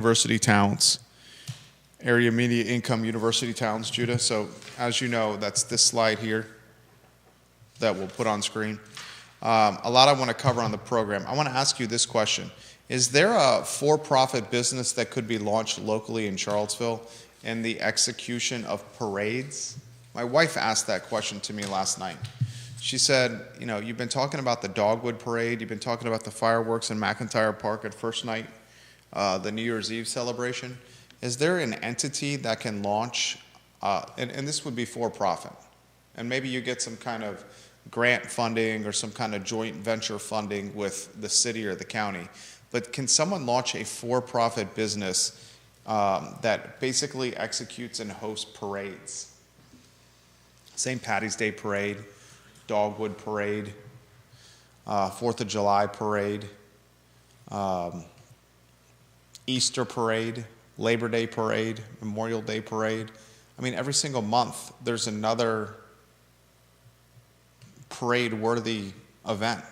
university towns, area median income university towns, Judah. So as you know, that's this slide here that we'll put on screen. A lot I want to cover on the program. I want to ask you this question. Is there a for-profit business that could be launched locally in Charlottesville in the execution of parades? My wife asked that question to me last night. She said, you know, you've been talking about the Dogwood Parade, you've been talking about the fireworks in McIntyre Park at first night, the New Year's Eve celebration. Is there an entity that can launch, and this would be for-profit, and maybe you get some kind of grant funding or some kind of joint venture funding with the city or the county, but can someone launch a for-profit business that basically executes and hosts parades? St. Patty's Day Parade, Dogwood Parade, 4th of July Parade, Easter Parade, Labor Day Parade, Memorial Day Parade. I mean, every single month there's another parade-worthy event.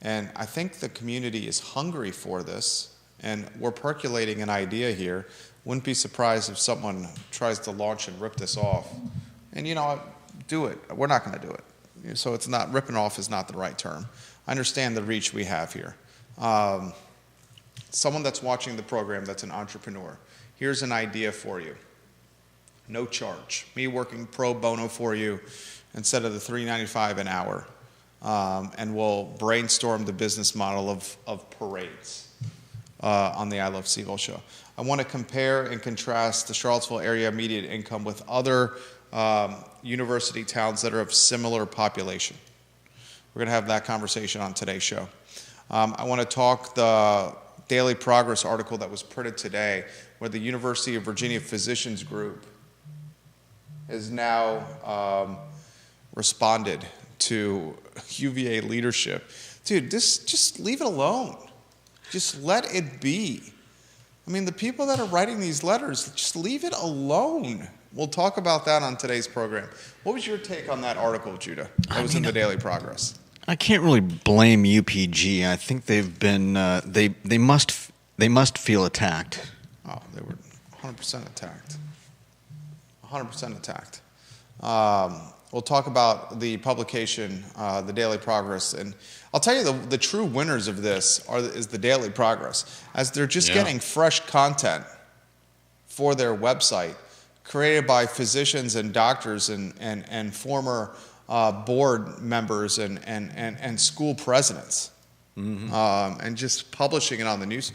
And I think the community is hungry for this, and we're percolating an idea here. Wouldn't be surprised if someone tries to launch and rip this off. And you know what? Do it. We're not going to do it. So it's not, ripping off is not the right term. I understand the reach we have here. Someone that's watching the program that's an entrepreneur, here's an idea for you. No charge. Me working pro bono for you instead of the $3.95 an hour. And we'll brainstorm the business model of parades on the I Love CVille show. I want to compare and contrast the Charlottesville area median income with other university towns that are of similar population. We're going to have that conversation on today's show. I want to talk the Daily Progress article that was printed today, where the University of Virginia Physicians Group has now responded to UVA leadership. Dude, just leave it alone. Just let it be. I mean, the people that are writing these letters, just leave it alone. We'll talk about that on today's program. What was your take on that article, Judah? That was in the Daily Progress. I can't really blame UPG. I think they've been they must feel attacked. Oh, they were 100% attacked. 100% attacked. We'll talk about the publication, the Daily Progress, and I'll tell you the true winners of this is the Daily Progress, as they're just getting fresh content for their website, created by physicians and doctors and former board members and school presidents, and just publishing it on the news.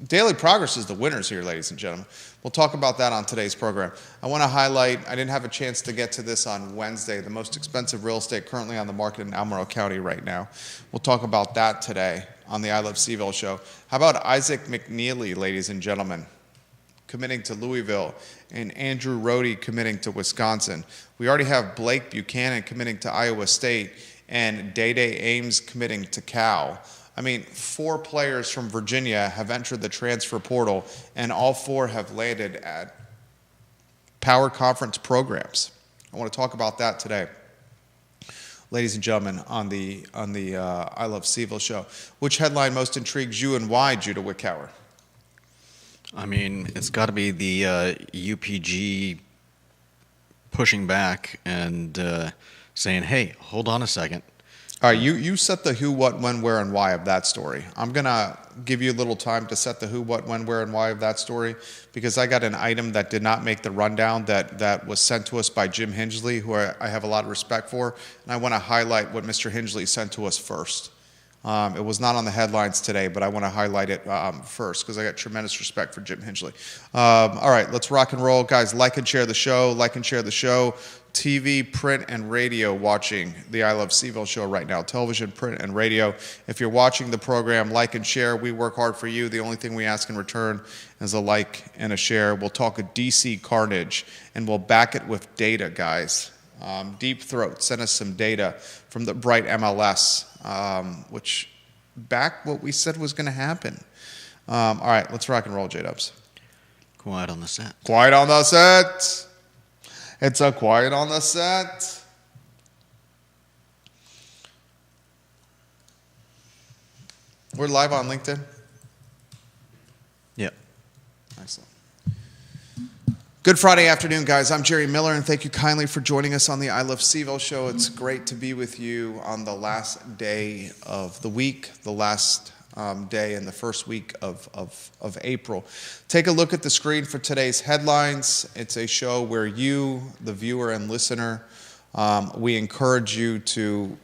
Daily Progress is the winners here, ladies and gentlemen. We'll talk about that on today's program. I want to highlight, I didn't have a chance to get to this on Wednesday, the most expensive real estate currently on the market in Albemarle County right now. We'll talk about that today on the I Love CVille show. How about Isaac McNeely, ladies and gentlemen, committing to Louisville, and Andrew Rohde committing to Wisconsin. We already have Blake Buchanan committing to Iowa State, and Day-Day Ames committing to Cal. I mean, 4 players from Virginia have entered the transfer portal, and all 4 have landed at Power Conference programs. I want to talk about that today, ladies and gentlemen, on the I Love CVille show. Which headline most intrigues you, and why, Judah Wickower? I mean, it's got to be the UPG pushing back and saying, "Hey, hold on a second." All right, you set the who, what, when, where, and why of that story. I'm going to give you a little time to set the who, what, when, where, and why of that story, because I got an item that did not make the rundown that was sent to us by Jim Hingley, who I have a lot of respect for, and I want to highlight what Mr. Hingley sent to us first. It was not on the headlines today, but I want to highlight it first because I got tremendous respect for Jim Hingley. All right, let's rock and roll. Guys, like and share the show. Like and share the show. TV, print, and radio watching the I Love CVille show right now. Television, print, and radio. If you're watching the program, like and share. We work hard for you. The only thing we ask in return is a like and a share. We'll talk a DC carnage, and we'll back it with data, guys. Deep Throat sent us some data from the Bright MLS, which backed what we said was going to happen. All right, let's rock and roll, J-Dubs. Quiet on the set. Quiet on the set. It's a quiet on the set. We're live on LinkedIn. Yep. Excellent. Good Friday afternoon, guys. I'm Jerry Miller, and thank you kindly for joining us on the I Love CVille show. It's great to be with you on the last day of the week, the last day in the first week of April. Take a look at the screen for today's headlines. It's a show where you, the viewer and listener, we encourage you to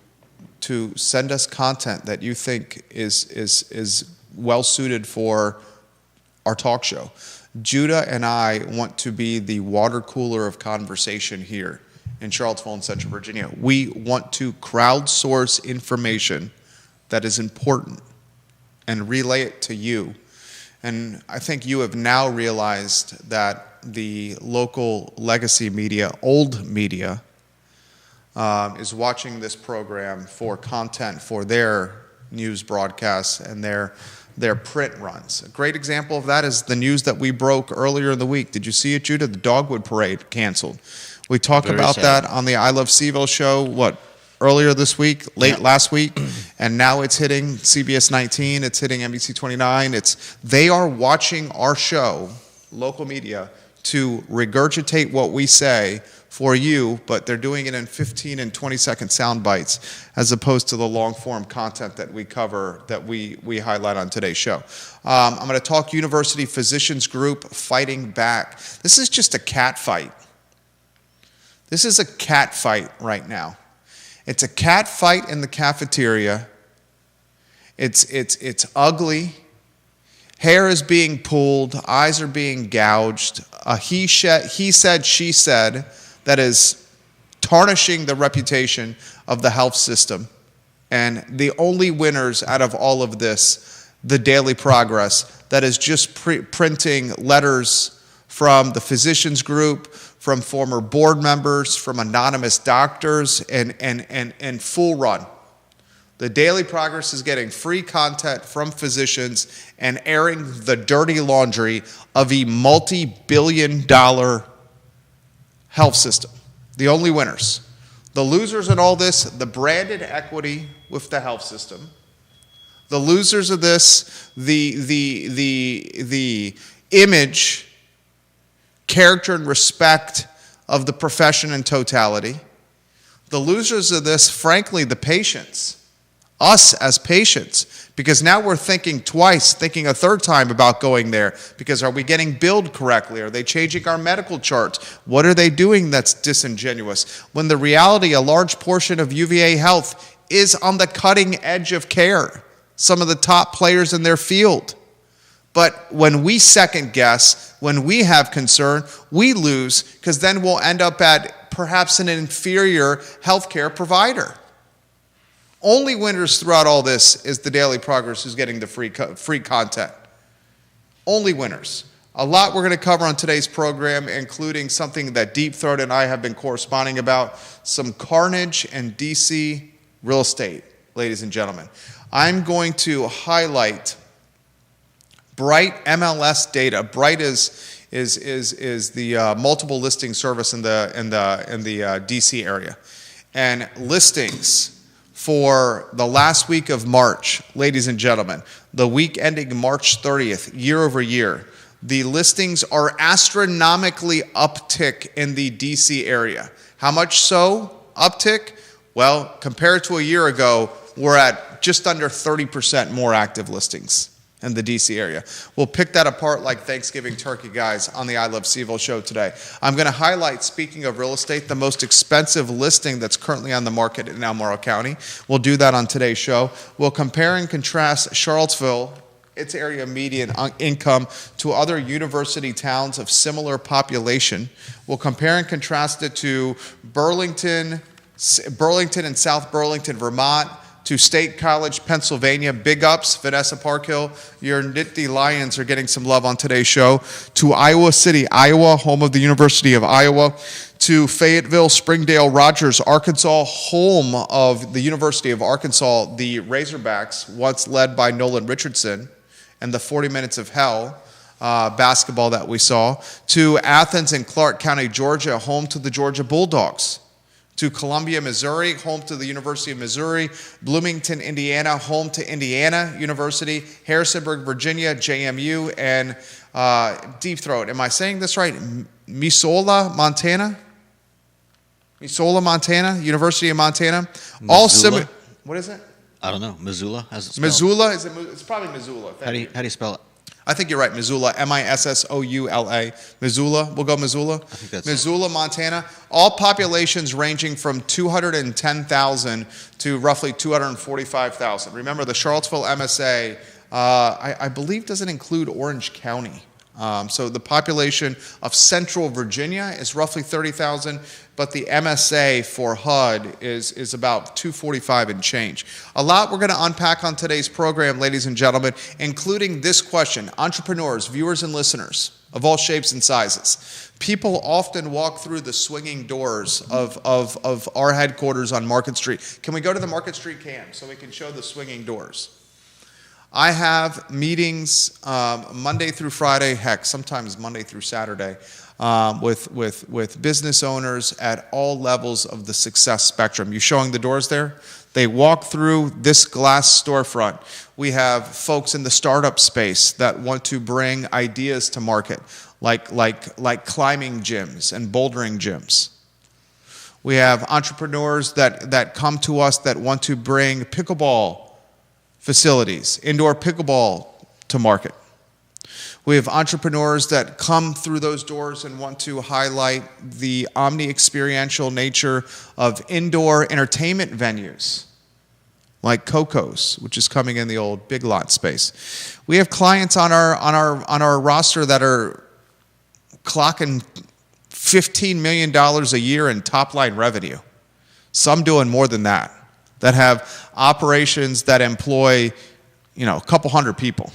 send us content that you think is well suited for our talk show. Judah and I want to be the water cooler of conversation here in Charlottesville and Central Virginia. We want to crowdsource information that is important and relay it to you. And I think you have now realized that the local legacy media, old media, is watching this program for content for their news broadcasts and their print runs. A great example of that is the news that we broke earlier in the week. Did you see it, Judah? The Dogwood Parade canceled. We talked about that on the I Love CVille show, earlier this week, late last week, and now it's hitting CBS 19, it's hitting NBC 29. They are watching our show, local media, to regurgitate what we say for you, but they're doing it in 15 and 20-second sound bites as opposed to the long-form content that we cover, that we highlight on today's show. I'm going to talk University Physicians Group fighting back. This is just a cat fight. This is a cat fight right now. It's a cat fight in the cafeteria. It's ugly. Hair is being pulled. Eyes are being gouged. He said, she said, that is tarnishing the reputation of the health system. And the only winners out of all of this, the Daily Progress, that is just printing letters from the physicians group, from former board members, from anonymous doctors, and full run. The Daily Progress is getting free content from physicians and airing the dirty laundry of a multi-billion-dollar health system. The only winners. The losers in all this, the branded equity with the health system. The losers of this, the image, character, and respect of the profession in totality. The losers of this, frankly, the patients. Us as patients, because now we're thinking twice, thinking a third time about going there, because are we getting billed correctly? Are they changing our medical charts? What are they doing that's disingenuous? When the reality, a large portion of UVA Health is on the cutting edge of care, some of the top players in their field. But when we second guess, when we have concern, we lose, because then we'll end up at perhaps an inferior healthcare provider. Only winners throughout all this is the Daily Progress, who's getting the free content. Only winners. A lot we're going to cover on today's program, including something that Deep Throat and I have been corresponding about, some carnage in D.C. real estate, ladies and gentlemen. I'm going to highlight Bright MLS data. Bright is the multiple listing service in the D.C. area, and listings for the last week of March, ladies and gentlemen, the week ending March 30th, year over year, the listings are astronomically uptick in the D.C. area. How much so uptick? Well, compared to a year ago, we're at just under 30% more active listings in the D.C. area. We'll pick that apart like Thanksgiving turkey, guys, on the I Love CVille show today. I'm going to highlight, speaking of real estate, the most expensive listing that's currently on the market in Albemarle County. We'll do that on today's show. We'll compare and contrast Charlottesville, its area median income, to other university towns of similar population. We'll compare and contrast it to Burlington and South Burlington, Vermont, to State College, Pennsylvania. Big ups, Vanessa Parkhill. Your Nittany Lions are getting some love on today's show. To Iowa City, Iowa, home of the University of Iowa. To Fayetteville, Springdale, Rogers, Arkansas, home of the University of Arkansas, the Razorbacks, once led by Nolan Richardson, and the 40 Minutes of Hell basketball that we saw. To Athens and Clark County, Georgia, home to the Georgia Bulldogs. to Columbia, Missouri, home to the University of Missouri, Bloomington, Indiana, home to Indiana University, Harrisonburg, Virginia, JMU, and Deep Throat. Am I saying this right? Missoula, Montana? Missoula, Montana, University of Montana. All similar. What is it? I don't know. Missoula? How's it spelled? Missoula? It's probably Missoula. How do you spell it? I think you're right. Missoula, Missoula. Missoula. We'll go Missoula. I think that's Missoula, Montana. All populations ranging from 210,000 to roughly 245,000. Remember, the Charlottesville MSA, I believe, doesn't include Orange County. So the population of Central Virginia is roughly 30,000, but the MSA for HUD is about 245 and change. A lot we're going to unpack on today's program, ladies and gentlemen, including this question. Entrepreneurs, viewers, and listeners of all shapes and sizes. People often walk through the swinging doors of our headquarters on Market Street. Can we go to the Market Street cam so we can show the swinging doors? I have meetings Monday through Friday, heck, sometimes Monday through Saturday, with business owners at all levels of the success spectrum. You showing the doors there? They walk through this glass storefront. We have folks in the startup space that want to bring ideas to market, like climbing gyms and bouldering gyms. We have entrepreneurs that come to us that want to bring pickleball facilities, indoor pickleball to market. We have entrepreneurs that come through those doors and want to highlight the omni-experiential nature of indoor entertainment venues, like Coco's, which is coming in the old Big Lot space. We have clients on our roster that are clocking $15 million a year in top-line revenue. Some doing more than that have operations that employ, a couple hundred people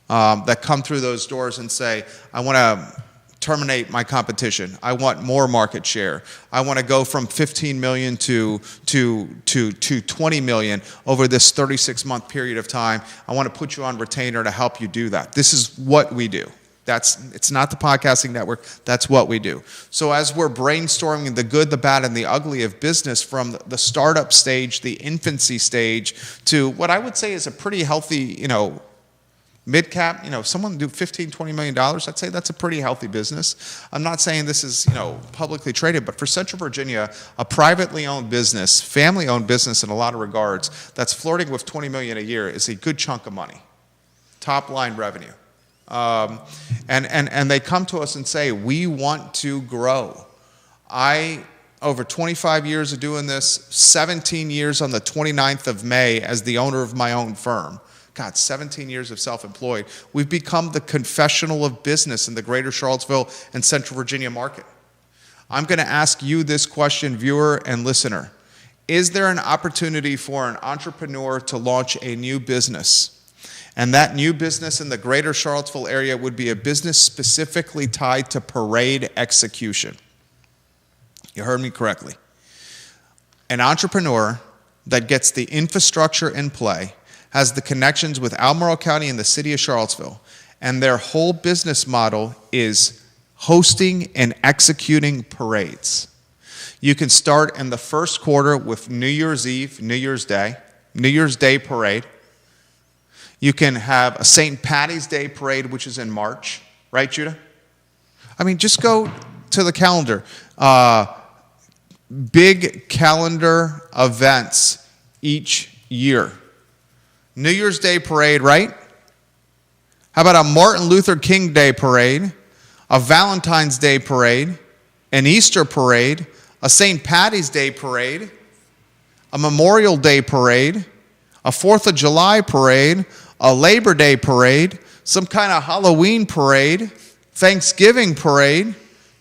that come through those doors and say, I want to terminate my competition. I want more market share. I want to go from 15 million to 20 million over this 36-month period of time. I want to put you on retainer to help you do that. This is what we do. It's not the podcasting network. That's what we do. So as we're brainstorming the good, the bad, and the ugly of business from the startup stage, the infancy stage, to what I would say is a pretty healthy, mid-cap, someone do $15, $20 million, I'd say that's a pretty healthy business. I'm not saying this is, publicly traded, but for Central Virginia, a privately owned business, family-owned business in a lot of regards, that's flirting with $20 million a year is a good chunk of money, top-line revenue. And they come to us and say, we want to grow. Over 25 years of doing this, 17 years on the 29th of May as the owner of my own firm. God, 17 years of self-employed. We've become the confessional of business in the greater Charlottesville and Central Virginia market. I'm going to ask you this question, viewer and listener. Is there an opportunity for an entrepreneur to launch a new business? And that new business in the greater Charlottesville area would be a business specifically tied to parade execution. You heard me correctly. An entrepreneur that gets the infrastructure in play, has the connections with Albemarle County and the city of Charlottesville, and their whole business model is hosting and executing parades. You can start in the first quarter with New Year's Eve, New Year's Day parade. You can have a St. Patty's Day parade, which is in March. Right, Judah? I mean, just go to the calendar. Big calendar events each year. New Year's Day parade, right? How about a Martin Luther King Day parade, a Valentine's Day parade, an Easter parade, a St. Patty's Day parade, a Memorial Day parade, a 4th of July parade, a Labor Day parade, some kind of Halloween parade, Thanksgiving parade,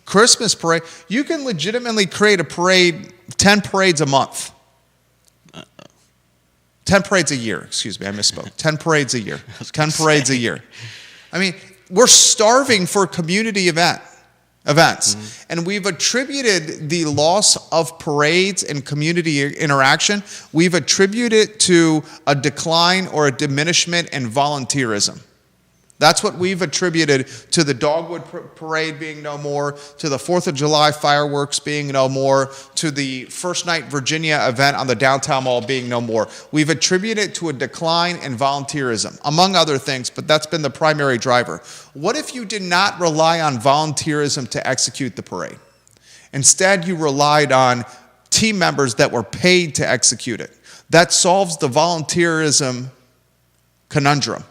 Christmas parade. You can legitimately create a parade, 10 parades a month. 10 parades a year, excuse me, I misspoke. 10 parades a year. 10 parades a year. I mean, we're starving for community events. Mm-hmm. And we've attributed the loss of parades and community interaction, we've attributed it to a decline or a diminishment in volunteerism. That's what we've attributed to the Dogwood Parade being no more, to the 4th of July fireworks being no more, to the First Night Virginia event on the downtown mall being no more. We've attributed it to a decline in volunteerism, among other things, but that's been the primary driver. What if you did not rely on volunteerism to execute the parade? Instead, you relied on team members that were paid to execute it. That solves the volunteerism conundrum.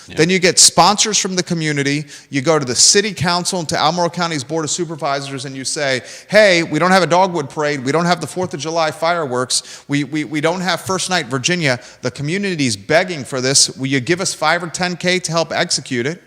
Yeah. Then you get sponsors from the community. You go to the city council and to Albemarle County's Board of Supervisors and you say, hey, we don't have a Dogwood Parade. We don't have the 4th of July fireworks. We don't have First Night Virginia. The community's begging for this. Will you give us $5 or $10K to help execute it?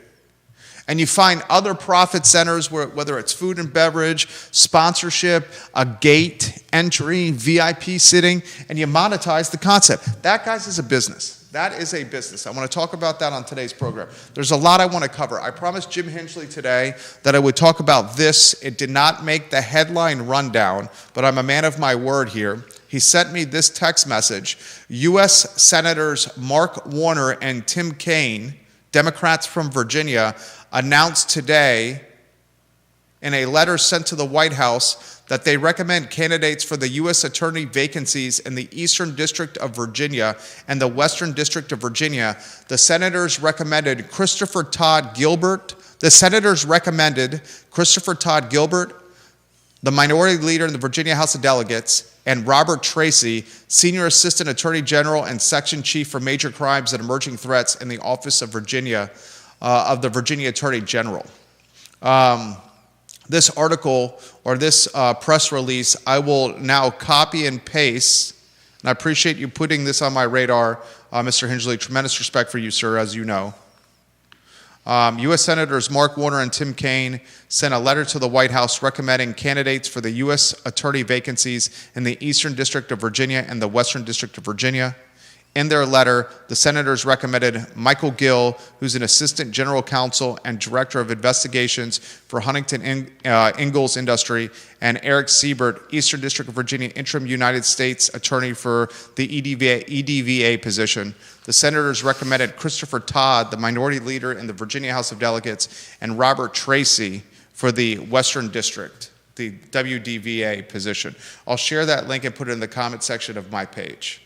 And you find other profit centers, whether it's food and beverage, sponsorship, a gate entry, VIP sitting, and you monetize the concept. That, guys, is a business. That is a business. I want to talk about that on today's program. There's a lot I want to cover. I promised Jim Hinchley today that I would talk about this. It did not make the headline rundown, but I'm a man of my word here. He sent me this text message. U.S. Senators Mark Warner and Tim Kaine, Democrats from Virginia, announced today in a letter sent to the White House that they recommend candidates for the U.S. Attorney vacancies in the Eastern District of Virginia and the Western District of Virginia. The senators recommended Christopher Todd Gilbert. The senators recommended Christopher Todd Gilbert, the minority leader in the Virginia House of Delegates, and Robert Tracy, Senior Assistant Attorney General and Section Chief for Major Crimes and Emerging Threats in the Office of Virginia, of the Virginia Attorney General. This article or this press release, I will now copy and paste, and I appreciate you putting this on my radar, Mr. Hinchley. Tremendous respect for you, sir, as you know. U.S. Senators Mark Warner and Tim Kaine sent a letter to the White House recommending candidates for the U.S. Attorney vacancies in the Eastern District of Virginia and the Western District of Virginia. In their letter, the senators recommended Michael Gill, who's an assistant general counsel and director of investigations for Huntington Ingalls Industry, and Eric Siebert, Eastern District of Virginia interim United States attorney for the EDVA position. The senators recommended Christopher Todd, the minority leader in the Virginia House of Delegates, and Robert Tracy for the Western District, the WDVA position. I'll share that link and put it in the comment section of my page.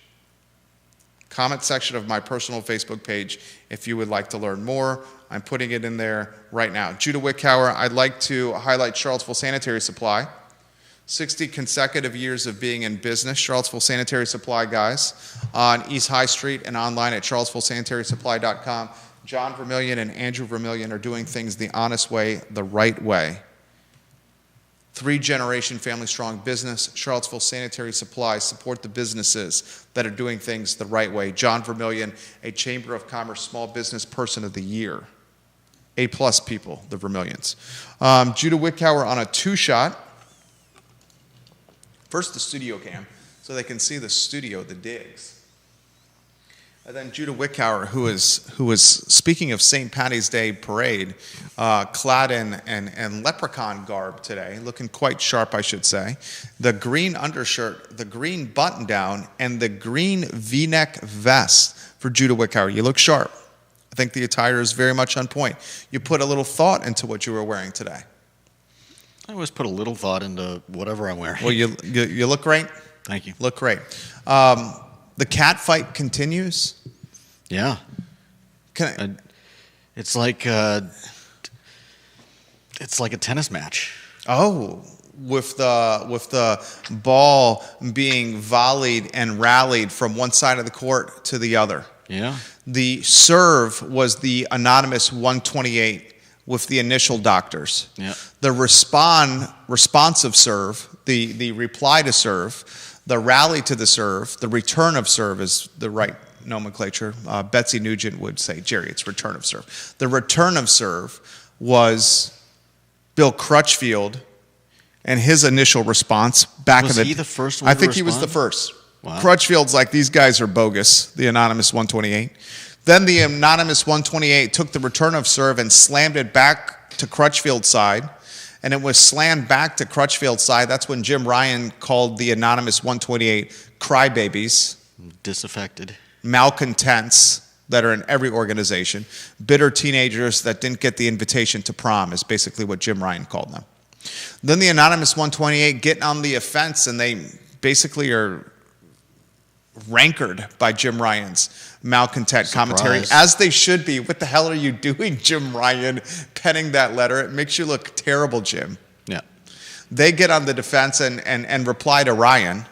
Comment section of my personal Facebook page if you would like to learn more. I'm putting it in there right now. Judah Wickhauer, I'd like to highlight Charlottesville Sanitary Supply. 60 consecutive years of being in business. Charlottesville Sanitary Supply, guys, on East High Street and online at charlottesvillesanitarysupply.com. John Vermillion and Andrew Vermillion are doing things the honest way, the right way. 3-generation family-strong business. Charlottesville Sanitary Supply. Support the businesses that are doing things the right way. John Vermillion, a Chamber of Commerce Small Business Person of the Year. A-plus people, the Vermillions. Judah Wickhauer on a 2-shot. First the studio cam, so they can see the studio, the digs. And then Judah Wickhauer, who is speaking of St. Patty's Day parade, clad in leprechaun garb today, looking quite sharp, I should say. The green undershirt, the green button-down, and the green V-neck vest for Judah Wickhauer. You look sharp. I think the attire is very much on point. You put a little thought into what you were wearing today. I always put a little thought into whatever I'm wearing. Well, you look great. Thank you. Look great. The cat fight continues. Yeah. It's like a tennis match. Oh, with the ball being volleyed and rallied from one side of the court to the other. Yeah. The serve was the anonymous 128 with the initial doctors. Yeah. The responsive serve, the reply to serve, the rally to the serve, the return of serve is the right nomenclature. Betsy Nugent would say, Jerry, it's return of serve. The return of serve was Bill Crutchfield and his initial response back in the... Was he the first one I to think he was respond? the first. Wow. Crutchfield's like, these guys are bogus, the anonymous 128. Then the anonymous 128 took the return of serve and slammed it back to Crutchfield's side. And it was slammed back to Crutchfield's side. That's when Jim Ryan called the anonymous 128 crybabies. Disaffected. Malcontents, that are in every organization. Bitter teenagers that didn't get the invitation to prom is basically what Jim Ryan called them. Then the Anonymous 128 get on the offense, and they basically are rancored by Jim Ryan's malcontent commentary, as they should be. What the hell are you doing, Jim Ryan, penning that letter? It makes you look terrible, Jim. Yeah. They get on the defense and reply to Ryan.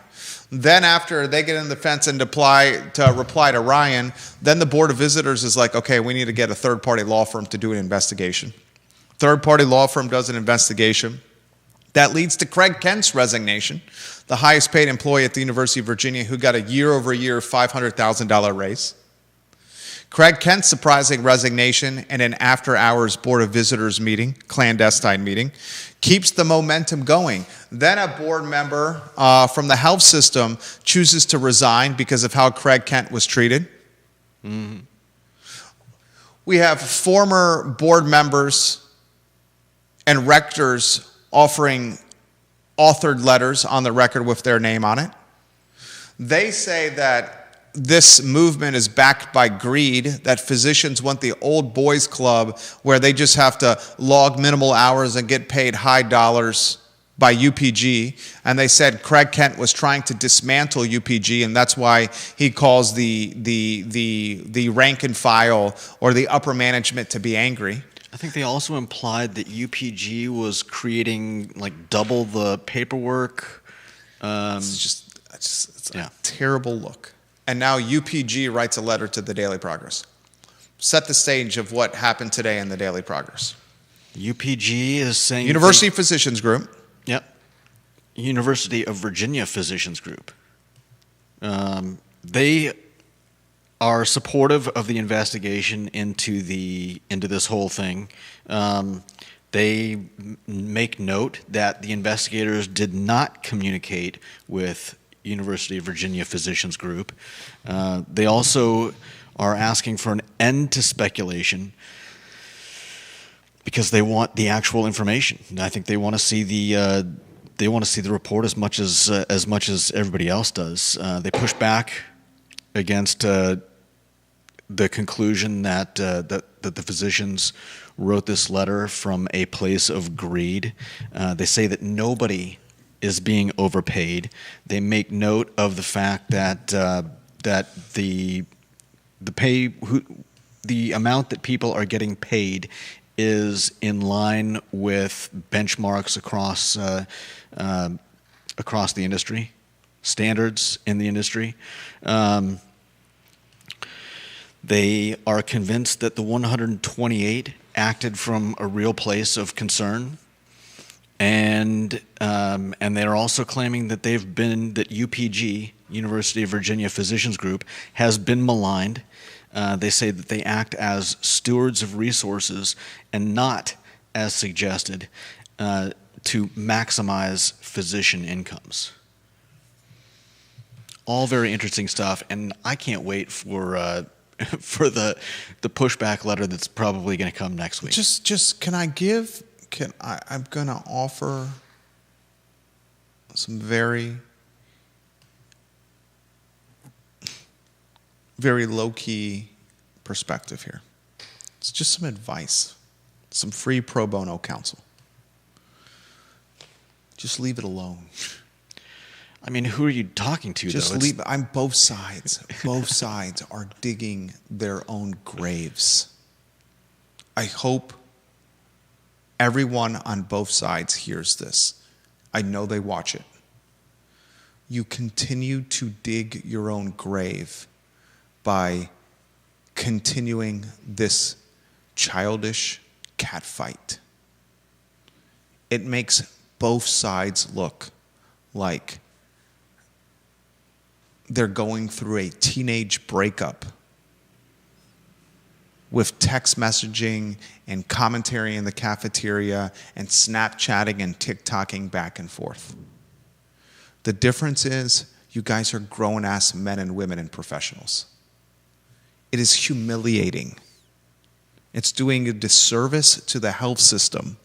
Then after they get on the fence and reply to Ryan, then the Board of Visitors is like, okay, we need to get a third-party law firm to do an investigation. Third-party law firm does an investigation. That leads to Craig Kent's resignation, the highest paid employee at the University of Virginia who got a year-over-year $500,000 raise. Craig Kent's surprising resignation and an after-hours Board of Visitors meeting, clandestine meeting, keeps the momentum going. Then a board member from the health system chooses to resign because of how Craig Kent was treated. Mm-hmm. We have former board members and rectors offering authored letters on the record with their name on it. They say that this movement is backed by greed, that physicians want the old boys club where they just have to log minimal hours and get paid high dollars by UPG. And they said Craig Kent was trying to dismantle UPG, and that's why he calls the rank and file or the upper management to be angry. I think they also implied that UPG was creating like double the paperwork. It's a terrible look. And now UPG writes a letter to the Daily Progress. Set the stage of what happened today in the Daily Progress. UPG is saying... University Physicians Group. Yep. University of Virginia Physicians Group. They are supportive of the investigation into this whole thing. They make note that the investigators did not communicate with University of Virginia Physicians Group. They also are asking for an end to speculation because they want the actual information. And I think they want to see the report as much as everybody else does. They push back against the conclusion that the physicians wrote this letter from a place of greed. They say that nobody is being overpaid. They make note of the fact that the amount that people are getting paid is in line with benchmarks across the industry, standards in the industry. They are convinced that the 128 acted from a real place of concern. And they're also claiming that that UPG, University of Virginia Physicians Group, has been maligned. They say that they act as stewards of resources and not, as suggested, to maximize physician incomes. All very interesting stuff, and I can't wait for the pushback letter that's probably going to come next week. I'm going to offer some very, very low-key perspective here. It's just some advice, some free pro bono counsel. Just leave it alone. I mean, who are you talking to, Just though? leave. I'm both sides. Both sides are digging their own graves. I hope everyone on both sides hears this. I know they watch it. You continue to dig your own grave by continuing this childish catfight. It makes both sides look like they're going through a teenage breakup with text messaging and commentary in the cafeteria and Snapchatting and TikToking back and forth. The difference is you guys are grown-ass men and women and professionals. It is humiliating. It's doing a disservice to the health system.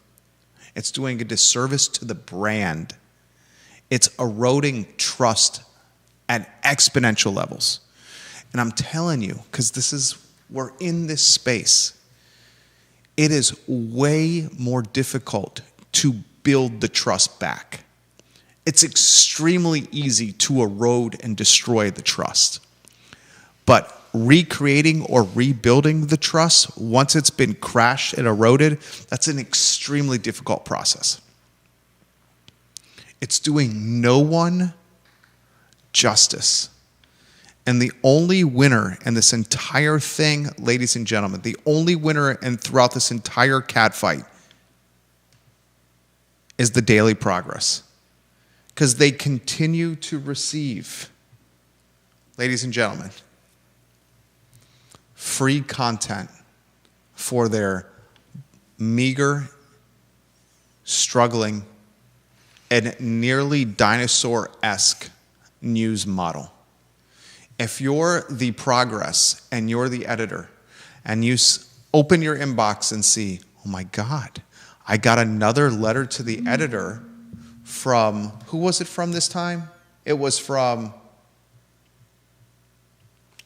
It's doing a disservice to the brand. It's eroding trust at exponential levels. And I'm telling you, because this is we're in this space. It is way more difficult to build the trust back. It's extremely easy to erode and destroy the trust. But recreating or rebuilding the trust, once it's been crashed and eroded, that's an extremely difficult process. It's doing no one justice. And the only winner in this entire thing, ladies and gentlemen, the only winner and throughout this entire catfight is the Daily Progress. Because they continue to receive, ladies and gentlemen, free content for their meager, struggling, and nearly dinosaur-esque news model. If you're the Progress and you're the editor and you open your inbox and see, oh my God, I got another letter to the editor from, who was it from this time? It was from...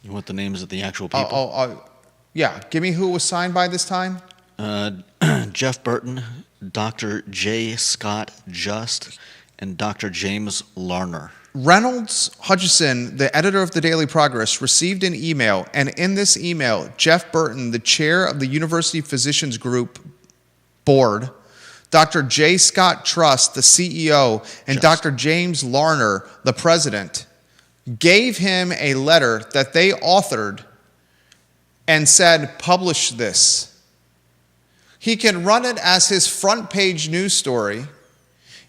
You want the names of the actual people? Yeah, give me who it was signed by this time. Jeff Burton, Dr. J. Scott Just, and Dr. James Larner. Reynolds Hutchison, the editor of the Daily Progress, received an email, and in this email, Jeff Burton, the chair of the University Physicians Group Board, Dr. J. Scott Trust, the CEO, and Dr. James Larner, the president, gave him a letter that they authored and said, publish this. He can run it as his front page news story.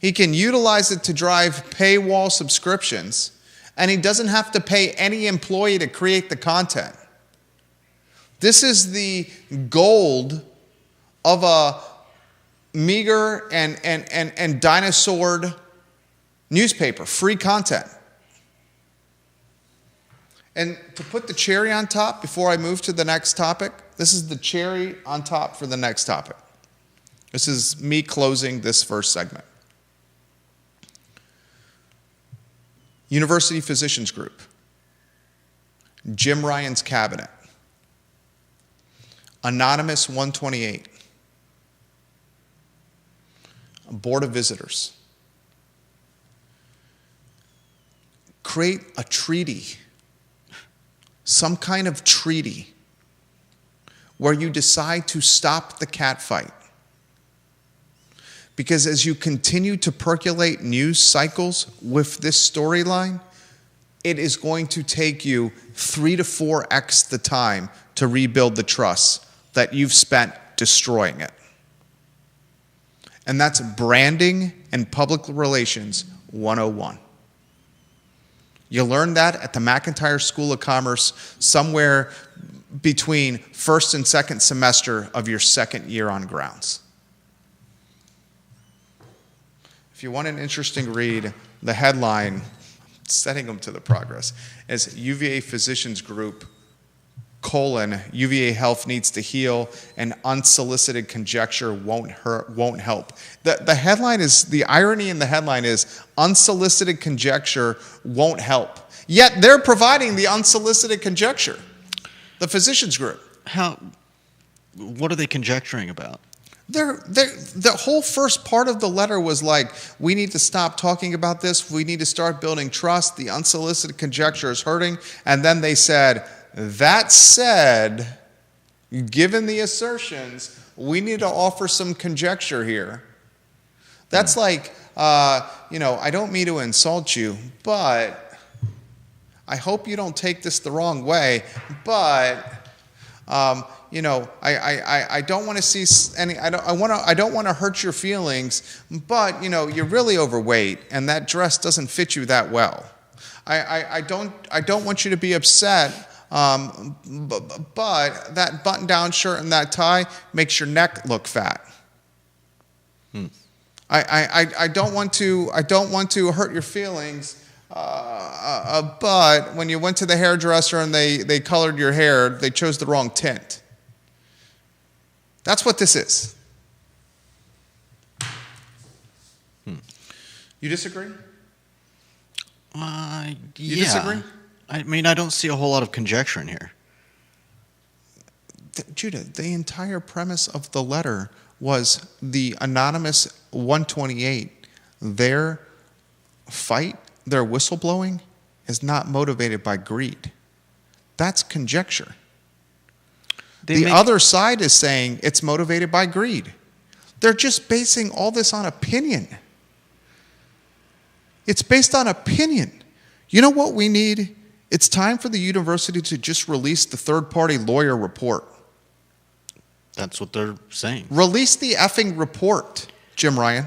He can utilize it to drive paywall subscriptions, and he doesn't have to pay any employee to create the content. This is the gold of a meager and dinosaured newspaper, free content. And to put the cherry on top before I move to the next topic, this is the cherry on top for the next topic. This is me closing this first segment. University Physicians Group, Jim Ryan's cabinet, Anonymous 128, Board of Visitors. Create a treaty, some kind of treaty, where you decide to stop the catfight. Because as you continue to percolate news cycles with this storyline, it is going to take you 3 to 4x the time to rebuild the trust that you've spent destroying it. And that's branding and public relations 101. You learn that at the McIntyre School of Commerce somewhere between first and second semester of your second year on grounds. If you want an interesting read, the headline, setting them to the progress, is UVA Physicians Group, UVA Health needs to heal, and unsolicited conjecture won't help. The headline is, the irony in the headline is, unsolicited conjecture won't help. Yet they're providing the unsolicited conjecture, the Physicians Group. What are they conjecturing about? The whole first part of the letter was like, we need to stop talking about this. We need to start building trust. The unsolicited conjecture is hurting. And then they said, that said, given the assertions, we need to offer some conjecture here. That's like, I don't mean to insult you, but I hope you don't take this the wrong way, but... I don't want to see any. I don't want to hurt your feelings, but you're really overweight, and that dress doesn't fit you that well. I don't want you to be upset, but that button-down shirt and that tie makes your neck look fat. I don't want to hurt your feelings. But when you went to the hairdresser and they colored your hair, they chose the wrong tint. That's what this is. You disagree? Yeah. You disagree? I mean, I don't see a whole lot of conjecture in here. Judah, the entire premise of the letter was the anonymous 128, their fight, their whistleblowing is not motivated by greed. That's conjecture. The other side is saying it's motivated by greed. They're just basing all this on opinion. It's based on opinion. You know what we need? It's time for the university to just release the third-party lawyer report. That's what they're saying. Release the effing report, Jim Ryan.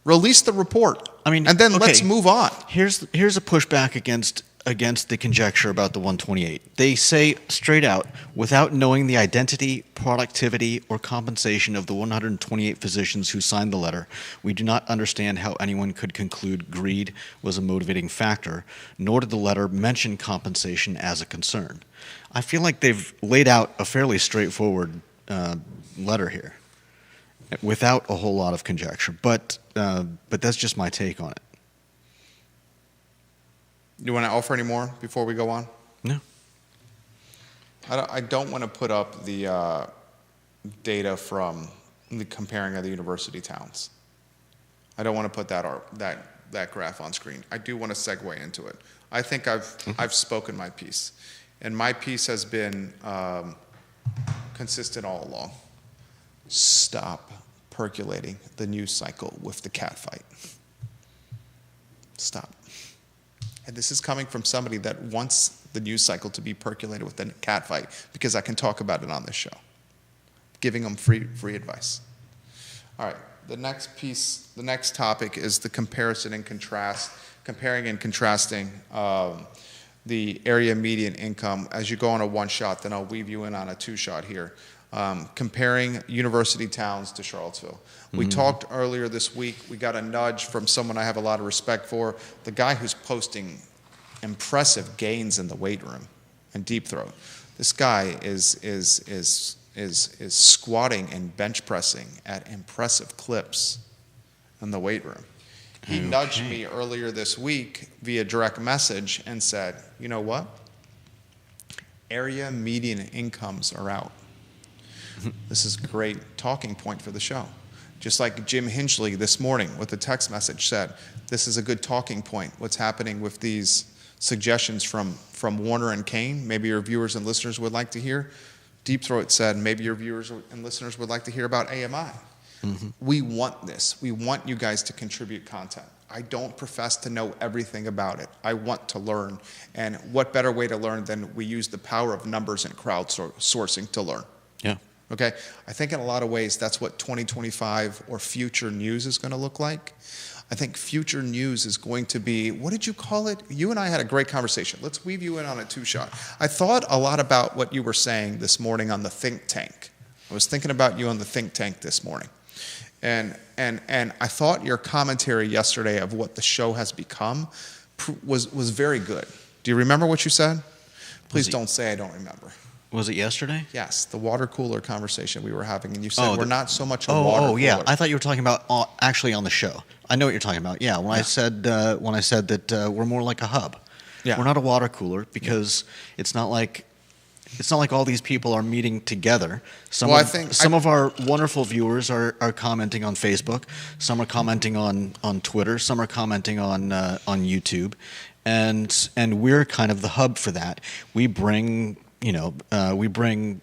Release the report. I mean, and then let's move on. Here's a pushback against the conjecture about the 128. They say straight out, without knowing the identity, productivity, or compensation of the 128 physicians who signed the letter, we do not understand how anyone could conclude greed was a motivating factor, nor did the letter mention compensation as a concern. I feel like they've laid out a fairly straightforward letter here, without a whole lot of conjecture. But that's just my take on it. You want to offer any more before we go on? No. I don't want to put up the data from the comparing of the university towns. I don't want to put that graph on screen. I do want to segue into it. I think I've spoken my piece, and my piece has been consistent all along. Stop percolating the news cycle with the cat fight. Stop. And this is coming from somebody that wants the news cycle to be percolated with the cat fight because I can talk about it on this show. Giving them free advice. All right, the next topic is the comparison and contrast, comparing and contrasting the area median income. As you go on a one-shot, then I'll weave you in on a two-shot here. Comparing university towns to Charlottesville. We talked earlier this week, we got a nudge from someone I have a lot of respect for, the guy who's posting impressive gains in the weight room and deep throat. This guy is squatting and bench pressing at impressive clips in the weight room. He nudged me earlier this week via direct message and said, you know what? Area median incomes are out. This is a great talking point for the show. Just like Jim Hinchley this morning with the text message said, this is a good talking point. What's happening with these suggestions from Warner and Kane, maybe your viewers and listeners would like to hear. Deep Throat said, maybe your viewers and listeners would like to hear about AMI. We want this. We want you guys to contribute content. I don't profess to know everything about it. I want to learn. And what better way to learn than we use the power of numbers and crowdsourcing to learn? Yeah. Okay, I think in a lot of ways that's what 2025 or future news is going to look like. I think future news is going to be, what did you call it? You and I had a great conversation. Let's weave you in on a two-shot. I thought a lot about what you were saying this morning on the think tank. I was thinking about you on the think tank this morning. And I thought your commentary yesterday of what the show has become was very good. Do you remember what you said? Please don't say I don't remember. Was it yesterday? Yes, the water cooler conversation we were having, and you said we're not so much a water cooler. Oh, yeah. I thought you were talking about actually on the show. I know what you're talking about. Yeah, I said that we're more like a hub. Yeah. We're not a water cooler because it's not like all these people are meeting together. Some of our wonderful viewers are commenting on Facebook. Some are commenting on Twitter. Some are commenting on YouTube, and we're kind of the hub for that. We bring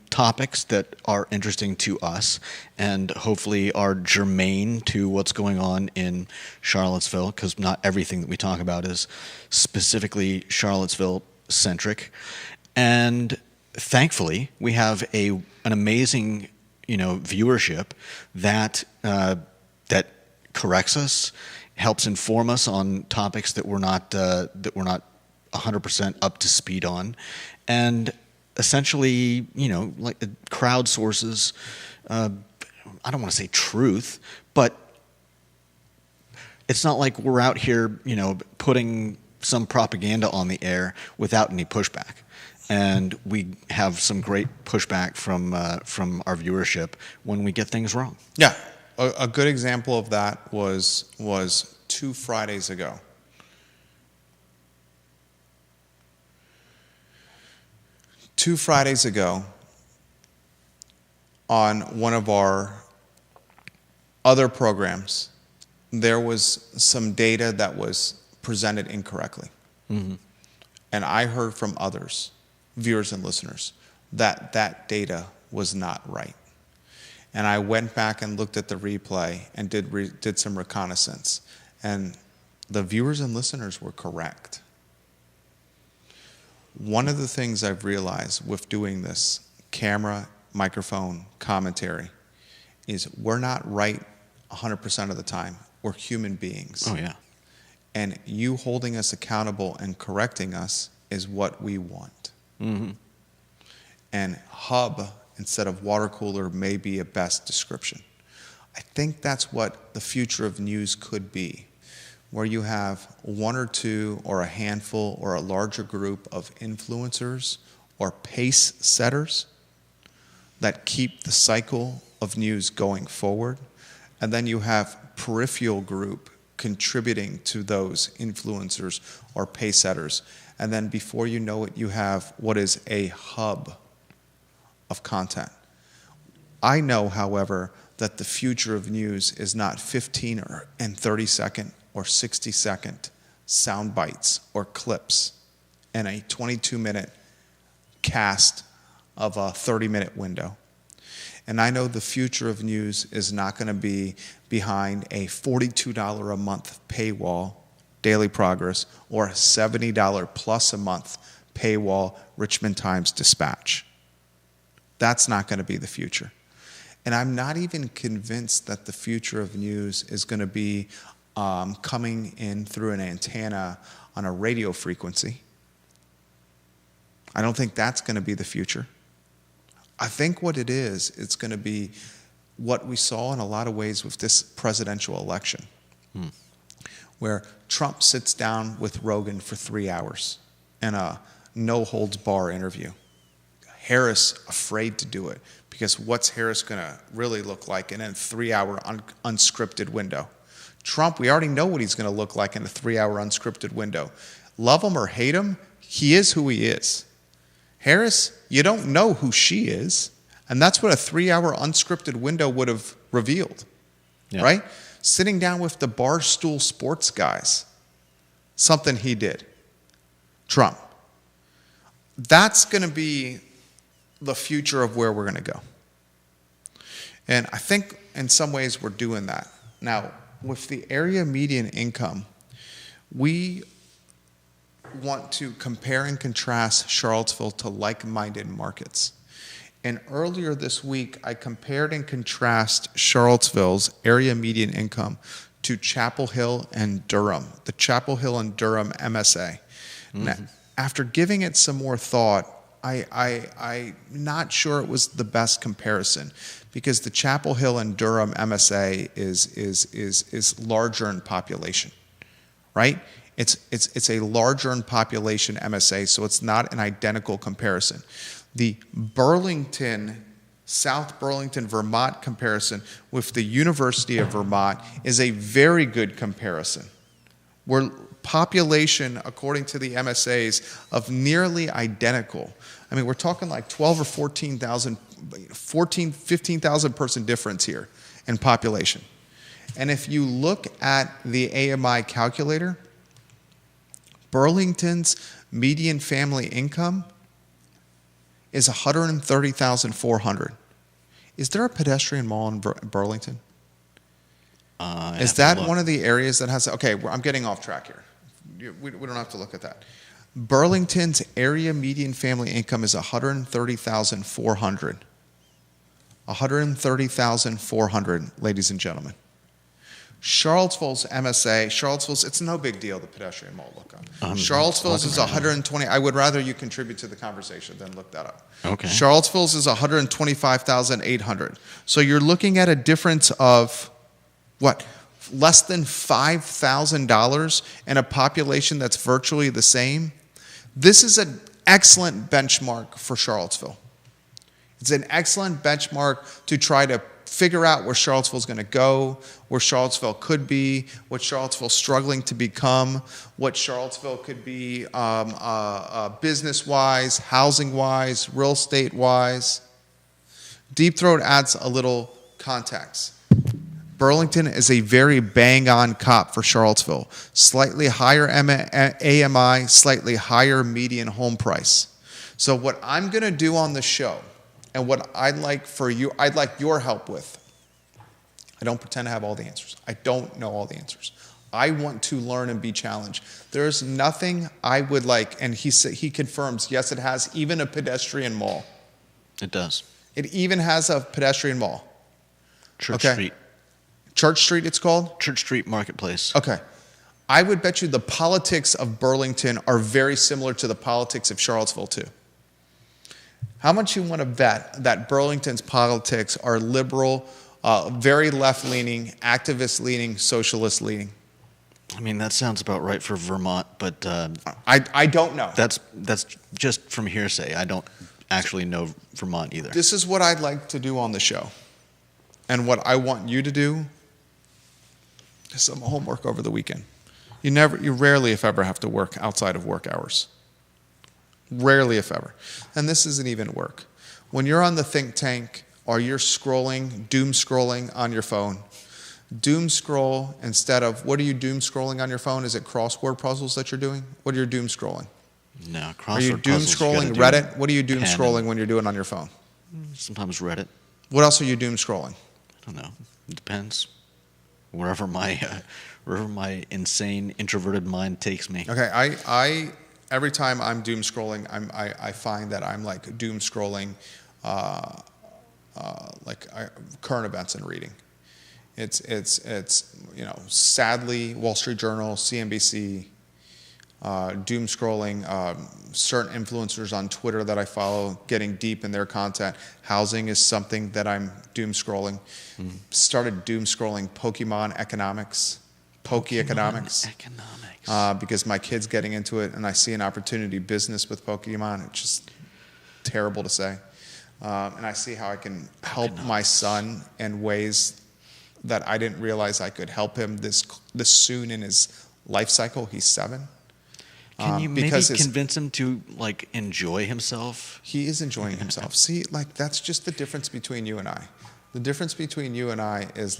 topics that are interesting to us and hopefully are germane to what's going on in Charlottesville, because not everything that we talk about is specifically Charlottesville-centric. And thankfully, we have an amazing, viewership that corrects us, helps inform us on topics that we're not 100% up to speed on, and essentially, like crowdsources, I don't want to say truth, but it's not like we're out here, putting some propaganda on the air without any pushback. And we have some great pushback from our viewership when we get things wrong. Yeah, a good example of that was 2 Fridays ago. 2 Fridays ago, on one of our other programs, there was some data that was presented incorrectly. Mm-hmm. And I heard from others, viewers and listeners, that that data was not right. And I went back and looked at the replay and did some reconnaissance. And the viewers and listeners were correct. One of the things I've realized with doing this camera, microphone, commentary is we're not right 100% of the time. We're human beings. Oh, yeah. And you holding us accountable and correcting us is what we want. Mm-hmm. And hub instead of water cooler may be a best description. I think that's what the future of news could be, where you have one or two or a handful or a larger group of influencers or pace setters that keep the cycle of news going forward. And then you have peripheral group contributing to those influencers or pace setters. And then before you know it, you have what is a hub of content. I know, however, that the future of news is not 15 and 30 second or 60 second sound bites or clips in a 22-minute cast of a 30-minute window. And I know the future of news is not going to be behind a $42 a month paywall, Daily Progress, or a $70 plus a month paywall, Richmond Times-Dispatch. That's not going to be the future. And I'm not even convinced that the future of news is going to be coming in through an antenna on a radio frequency. I don't think that's going to be the future. I think what it is, it's going to be what we saw in a lot of ways with this presidential election, where Trump sits down with Rogan for 3 hours in a no-holds-bar interview. Harris afraid to do it because what's Harris going to really look like in a 3-hour unscripted window? Trump, we already know what he's going to look like in a 3-hour unscripted window. Love him or hate him, he is who he is. Harris, you don't know who she is, and that's what a 3-hour unscripted window would have revealed, right? Sitting down with the Barstool Sports guys, something he did. Trump. That's going to be the future of where we're going to go. And I think in some ways we're doing that. Now, with the area median income, we want to compare and contrast Charlottesville to like-minded markets. And earlier this week, I compared and contrasted Charlottesville's area median income to Chapel Hill and Durham, the Chapel Hill and Durham MSA. Mm-hmm. Now, after giving it some more thought, I'm not sure it was the best comparison because the Chapel Hill and Durham MSA is larger in population, right? It's a larger in population MSA, so it's not an identical comparison. The Burlington, South Burlington, Vermont comparison with the University of Vermont is a very good comparison, where population, according to the MSAs, of nearly identical. I mean, we're talking like 12 or 15,000 person difference here in population. And if you look at the AMI calculator, Burlington's median family income is $130,400. Is there a pedestrian mall in Burlington? Is that one of the areas that has? Okay, I'm getting off track here. We don't have to look at that. Burlington's area median family income is $130,400. $130,400, ladies and gentlemen. Charlottesville's MSA, it's no big deal, the pedestrian mall look up. Charlottesville's is 120. I would rather you contribute to the conversation than look that up. Okay. Charlottesville's is 125,800. So you're looking at a difference of, what, less than $5,000 in a population that's virtually the same? This is an excellent benchmark for Charlottesville. It's an excellent benchmark to try to figure out where Charlottesville's going to go, where Charlottesville could be, what Charlottesville's struggling to become, what Charlottesville could be business-wise, housing-wise, real estate-wise. Deep Throat adds a little context. Burlington is a very bang-on cop for Charlottesville. Slightly higher AMI, slightly higher median home price. So what I'm going to do on the show, and what I'd like your help with, I don't pretend to have all the answers. I don't know all the answers. I want to learn and be challenged. There's nothing I would like, and he confirms, yes, it has even a pedestrian mall. It does. It even has a pedestrian mall. Church Street. Church Street, it's called? Church Street Marketplace. Okay. I would bet you the politics of Burlington are very similar to the politics of Charlottesville, too. How much you want to bet that Burlington's politics are liberal, very left-leaning, activist-leaning, socialist-leaning? I mean, that sounds about right for Vermont, but I don't know. That's just from hearsay. I don't actually know Vermont either. This is what I'd like to do on the show. And what I want you to do is some homework over the weekend. You rarely, if ever, have to work outside of work hours. Rarely, if ever. And this isn't even work. When you're on the think tank or you're doom scrolling on your phone, doom scroll instead of, what are you doom scrolling on your phone? Is it crossword puzzles that you're doing? What are you doom scrolling? No, crossword puzzles. Are you doom scrolling Reddit? What are you doom scrolling when you're doing on your phone? Sometimes Reddit. What else are you doom scrolling? I don't know. It depends. Wherever my insane introverted mind takes me. Okay, I every time I'm doom scrolling, I find that I'm like doom scrolling, current events and reading. It's sadly Wall Street Journal, CNBC, doom scrolling, certain influencers on Twitter that I follow, getting deep in their content. Housing is something that I'm doom scrolling. Mm-hmm. Started doom scrolling Pokemon economics, Poke-economics. Because my kid's getting into it and I see an opportunity business with Pokemon. It's just terrible to say. And I see how I can help my son in ways that I didn't realize I could help him this soon in his life cycle. He's 7. Can you maybe convince him to enjoy himself? He is enjoying himself. See, that's just the difference between you and I. The difference between you and I is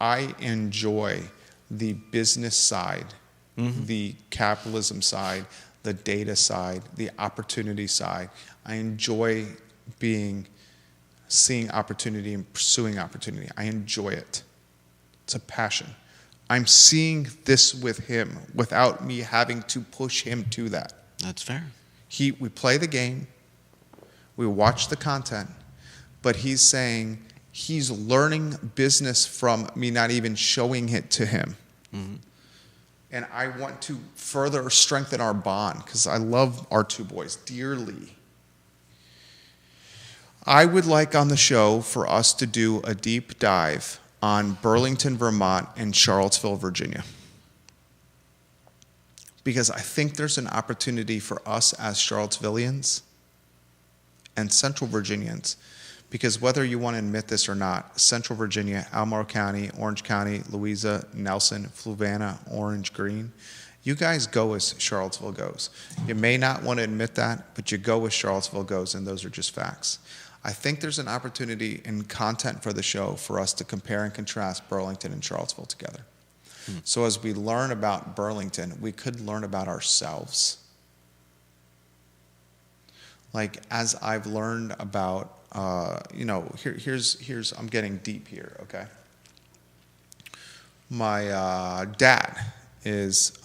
I enjoy the business side, mm-hmm. the capitalism side, the data side, the opportunity side. I enjoy seeing opportunity and pursuing opportunity. I enjoy it. It's a passion. I'm seeing this with him without me having to push him to that. That's fair. We play the game, we watch the content, but he's saying he's learning business from me not even showing it to him. Mm-hmm. And I want to further strengthen our bond because I love our two boys dearly. I would like on the show for us to do a deep dive on Burlington, Vermont, and Charlottesville, Virginia. Because I think there's an opportunity for us as Charlottesvillians and Central Virginians, because whether you want to admit this or not, Central Virginia, Albemarle County, Orange County, Louisa, Nelson, Fluvanna, Orange, Greene, you guys go as Charlottesville goes. You may not want to admit that, but you go as Charlottesville goes, and those are just facts. I think there's an opportunity in content for the show for us to compare and contrast Burlington and Charlottesville together. So as we learn about Burlington, we could learn about ourselves. As I've learned about, here's I'm getting deep here, okay? My dad is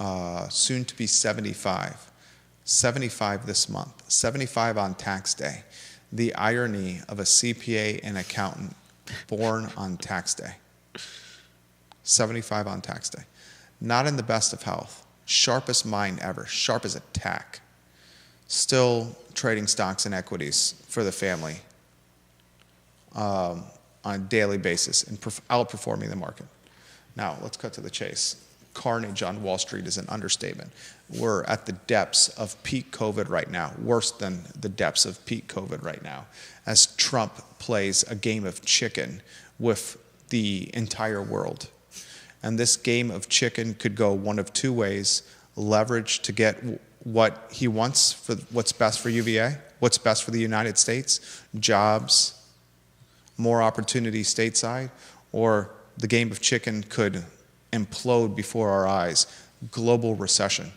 soon to be 75. 75 this month. 75 on tax day. The irony of a CPA and accountant born on tax day. 75 on tax day. Not in the best of health. Sharpest mind ever. Sharp as a tack. Still trading stocks and equities for the family on a daily basis and outperforming the market. Now, let's cut to the chase. Carnage on Wall Street is an understatement. We're at the depths of peak COVID right now, worse than the depths of peak COVID right now, as Trump plays a game of chicken with the entire world. And this game of chicken could go one of two ways: leverage to get what he wants for what's best for UVA, what's best for the United States, jobs, more opportunity stateside, or the game of chicken could implode before our eyes. Global recession.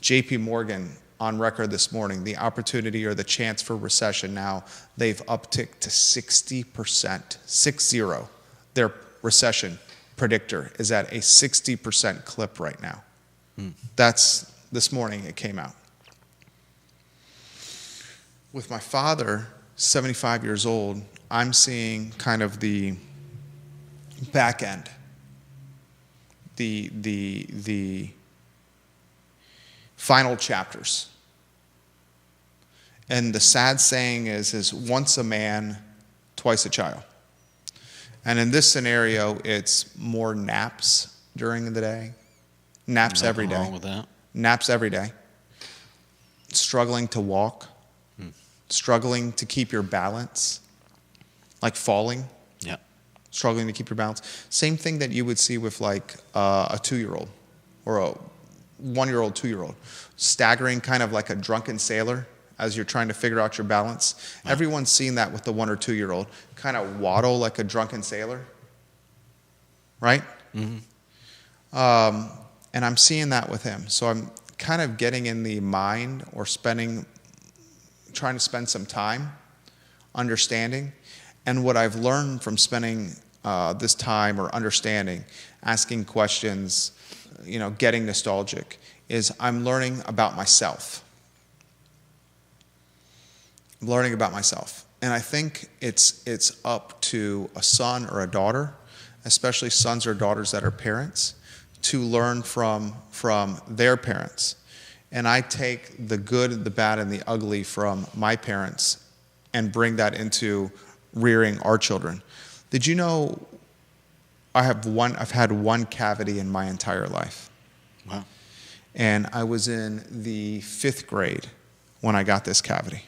JP Morgan on record this morning, the opportunity or the chance for recession now, they've upticked to 60%, 60. Their recession predictor is at a 60% clip right now. That's this morning it came out. With my father, 75 years old, I'm seeing kind of the back end, the final chapters. And the sad saying is once a man, twice a child. And in this scenario, it's more naps during the day. Naps every day. Nothing wrong with that. Naps every day. Struggling to walk. Struggling to keep your balance. Like falling. Yeah. Struggling to keep your balance. Same thing that you would see with like a 2-year-old or a 1-year-old, 2-year-old. Staggering kind of like a drunken sailor as you're trying to figure out your balance. Wow. Everyone's seen that with the 1 or 2-year-old. Kind of waddle like a drunken sailor. Right? Mm-hmm. And I'm seeing that with him. So I'm kind of getting in the mind or trying to spend some time understanding. And what I've learned from spending this time or understanding, asking questions, getting nostalgic, is I'm learning about myself. I'm learning about myself. And I think it's up to a son or a daughter, especially sons or daughters that are parents, to learn from their parents. And I take the good, the bad, and the ugly from my parents and bring that into rearing our children. Did you know I've had one cavity in my entire life? Wow. And I was in the 5th grade when I got this cavity.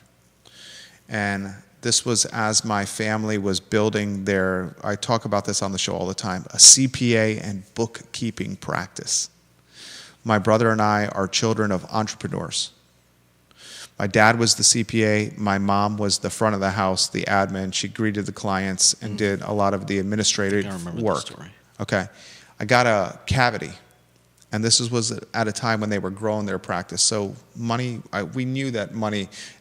And this was as my family was building I talk about this on the show all the time, a CPA and bookkeeping practice. My brother and I are children of entrepreneurs. My dad was the CPA. My mom was the front of the house, the admin. She greeted the clients and did a lot of the administrative work. The story. Okay. I got a cavity. And this was at a time when they were growing their practice. So we knew that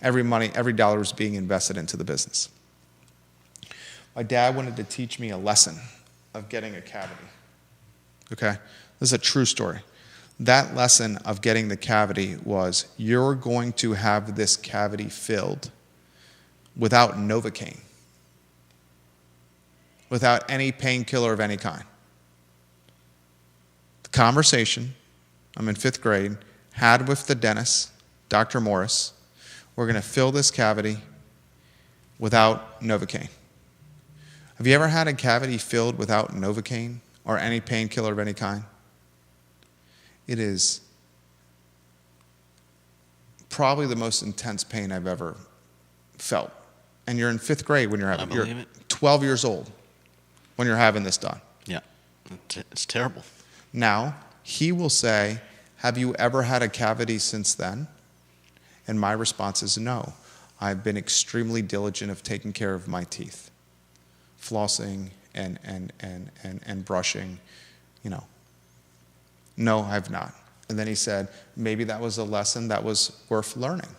every dollar was being invested into the business. My dad wanted to teach me a lesson of getting a cavity. Okay? This is a true story. That lesson of getting the cavity was, you're going to have this cavity filled without Novocaine, without any painkiller of any kind. The conversation, I'm in 5th grade, had with the dentist, Dr. Morris, we're going to fill this cavity without Novocaine. Have you ever had a cavity filled without Novocaine or any painkiller of any kind? It is probably the most intense pain I've ever felt. And you're in 5th grade when you're 12 years old when you're having this done. Yeah, it's terrible. Now, he will say, have you ever had a cavity since then? And my response is no. I've been extremely diligent of taking care of my teeth, flossing and brushing, No, I've not. And then he said, maybe that was a lesson that was worth learning.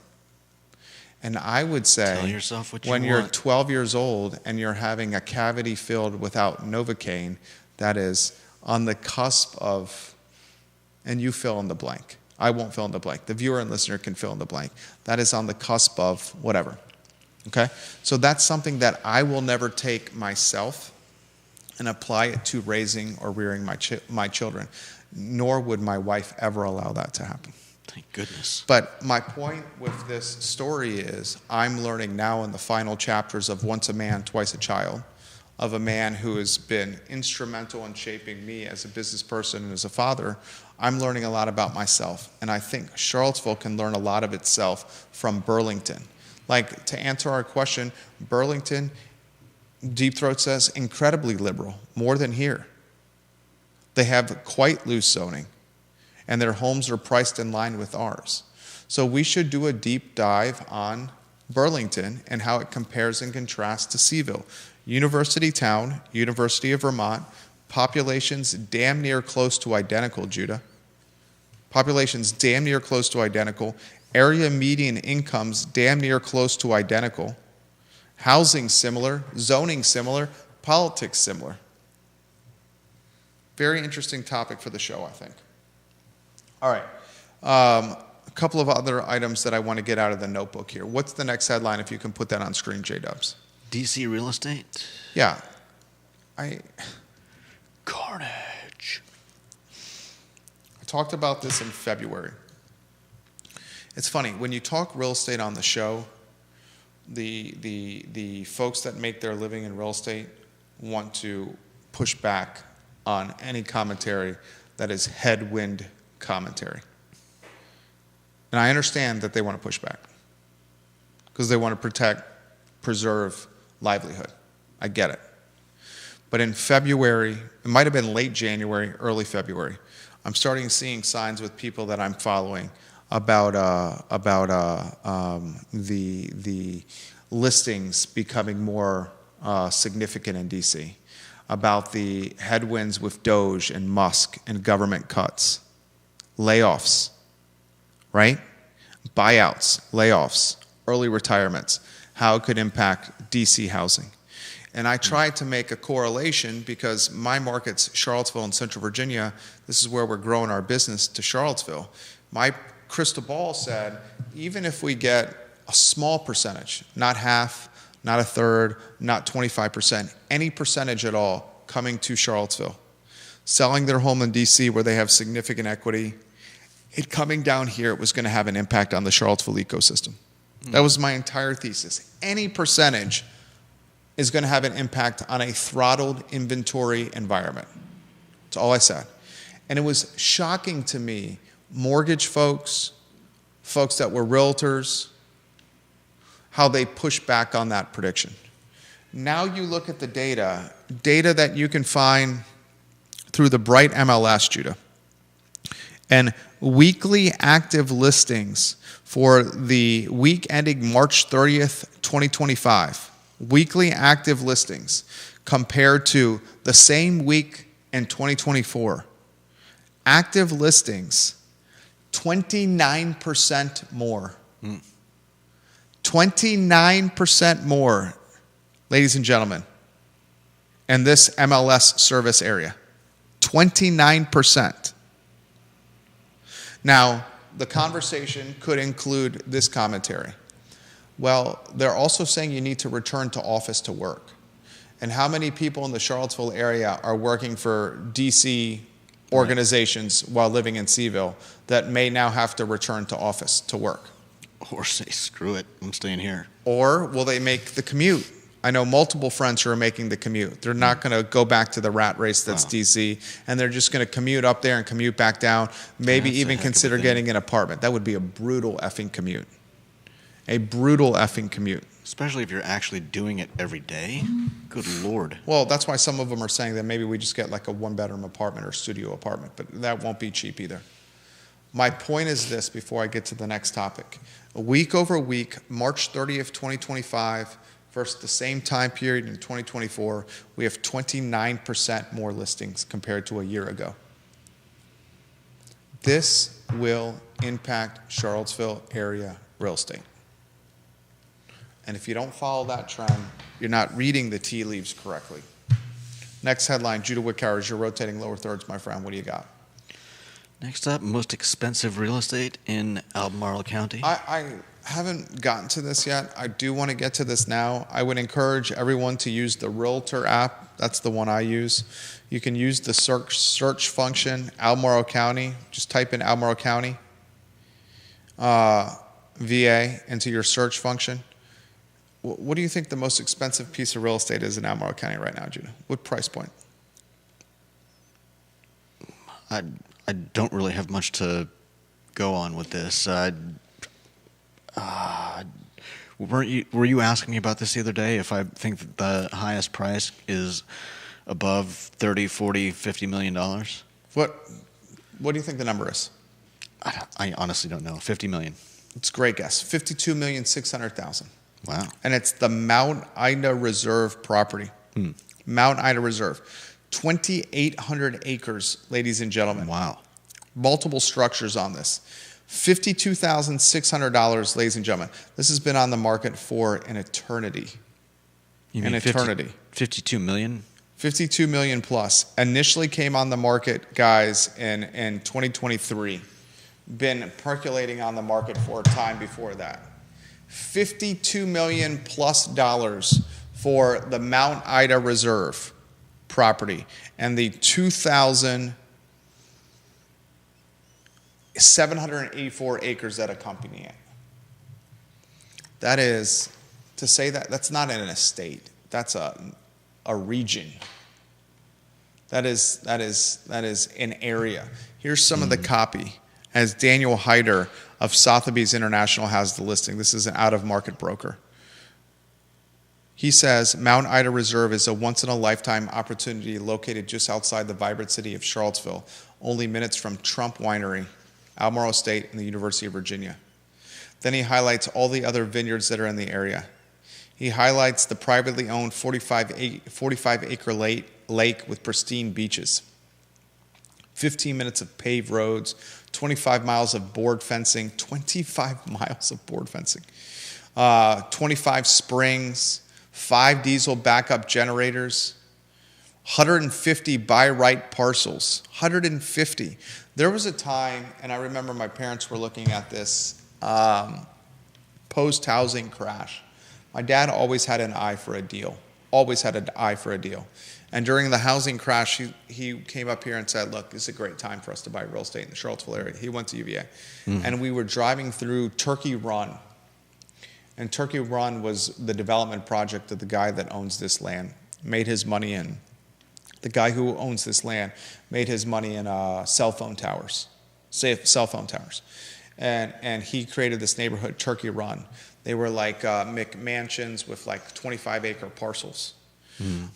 And I would say, tell yourself what you when want. you're 12 years old and you're having a cavity filled without Novocaine, that is on the cusp of, and you fill in the blank. I won't fill in the blank. The viewer and listener can fill in the blank. That is on the cusp of whatever. Okay? So that's something that I will never take myself and apply it to raising or rearing my children. Nor would my wife ever allow that to happen. Thank goodness. But my point with this story is I'm learning now in the final chapters of Once a Man, Twice a Child, of a man who has been instrumental in shaping me as a business person and as a father. I'm learning a lot about myself. And I think Charlottesville can learn a lot of itself from Burlington. Like, to answer our question, Burlington, Deep Throat says, incredibly liberal, more than here. They have quite loose zoning, and their homes are priced in line with ours. So we should do a deep dive on Burlington and how it compares and contrasts to CVille. University town, University of Vermont, populations damn near close to identical, Judah. Populations damn near close to identical. Area median incomes damn near close to identical. Housing similar, zoning similar, politics similar. Very interesting topic for the show, I think. All right. A couple of other items that I want to get out of the notebook here. What's the next headline, if you can put that on screen, J-Dubs? DC real estate? Yeah. Carnage. I talked about this in February. It's funny, when you talk real estate on the show, the folks that make their living in real estate want to push back on any commentary that is headwind commentary. And I understand that they want to push back because they want to preserve livelihood. I get it. But in February, it might have been late January, early February, I'm starting seeing signs with people that I'm following about the listings becoming more significant in DC, about the headwinds with Doge and Musk and government cuts, layoffs, right? Buyouts, layoffs, early retirements, how it could impact DC housing. And I tried to make a correlation because my markets, Charlottesville and Central Virginia, this is where we're growing our business to Charlottesville. My crystal ball said, even if we get a small percentage, not half, not a third, not 25%, any percentage at all coming to Charlottesville, selling their home in DC where they have significant equity, it coming down here, it was going to have an impact on the Charlottesville ecosystem. That was my entire thesis. Any percentage is going to have an impact on a throttled inventory environment. That's all I said. And it was shocking to me, mortgage folks, folks that were realtors, how they pushed back on that prediction. Now you look at the data that you can find through the Bright MLS, Judah, and weekly active listings for the week ending March 30th, 2025, weekly active listings compared to the same week in 2024. Active listings, 29% more. 29% more, ladies and gentlemen, in this MLS service area. 29%. Now, the conversation could include this commentary. Well, they're also saying you need to return to office to work. And how many people in the Charlottesville area are working for DC organizations while living in CVille that may now have to return to office to work? Or say, screw it, I'm staying here. Or will they make the commute? I know multiple friends who are making the commute. They're not going to go back to the rat race that's DC, and they're just going to commute up there and commute back down, maybe even consider getting an apartment. That would be a brutal effing commute. A brutal effing commute. Especially if you're actually doing it every day. Good Lord. Well, that's why some of them are saying that maybe we just get like a one-bedroom apartment or studio apartment, but that won't be cheap either. My point is this before I get to the next topic. Week over week, March 30th, 2025, versus the same time period in 2024, we have 29% more listings compared to a year ago. This will impact Charlottesville area real estate. And if you don't follow that trend, you're not reading the tea leaves correctly. Next headline, Judah Wickower, as you're rotating lower thirds, my friend. What do you got? Next up, most expensive real estate in Albemarle County. I haven't gotten to this yet. I do want to get to this now. I would encourage everyone to use the Realtor app. That's the one I use. You can use the search function, Albemarle County. Just type in Albemarle County, VA, into your search function. What do you think the most expensive piece of real estate is in Albemarle County right now, Judah? What price point? I don't really have much to go on with this. Were you asking me about this the other day? If I think that the highest price is above 30, 40, $50 million? What do you think the number is? I honestly don't know. 50 million. It's a great guess. 52,600,000. Wow. And it's the Mount Ida Reserve property. Mount Ida Reserve. 2,800 acres, ladies and gentlemen. Wow. Multiple structures on this. $52,600, ladies and gentlemen. This has been on the market for an eternity. You mean An eternity. 52 million? 52 million plus. Initially came on the market, guys, in 2023. Been percolating on the market for a time before that. $52 million plus for the Mount Ida Reserve property and the 2,784 acres that accompany it. That is, to say that, that's not an estate. That's a region. That is an area. Here's some of the copy. As Daniel Hyder of Sotheby's International has the listing. This is an out-of-market broker. He says, Mount Ida Reserve is a once-in-a-lifetime opportunity located just outside the vibrant city of Charlottesville, only minutes from Trump Winery, Albemarle Estate, and the University of Virginia. Then he highlights all the other vineyards that are in the area. He highlights the privately owned 45-acre lake with pristine beaches, 15 minutes of paved roads, 25 miles of board fencing, 25 miles of board fencing, 25 springs, 5 diesel backup generators, 150 by right parcels, 150. There was a time, and I remember my parents were looking at this post-housing crash. My dad always had an eye for a deal, And during the housing crash, he came up here and said, look, this is a great time for us to buy real estate in the Charlottesville area. He went to UVA. And we were driving through Turkey Run. And Turkey Run was the development project of the guy that owns this land, made his money in. The guy who owns this land made his money in cell phone towers. And he created this neighborhood, Turkey Run. They were like McMansions with like 25-acre parcels.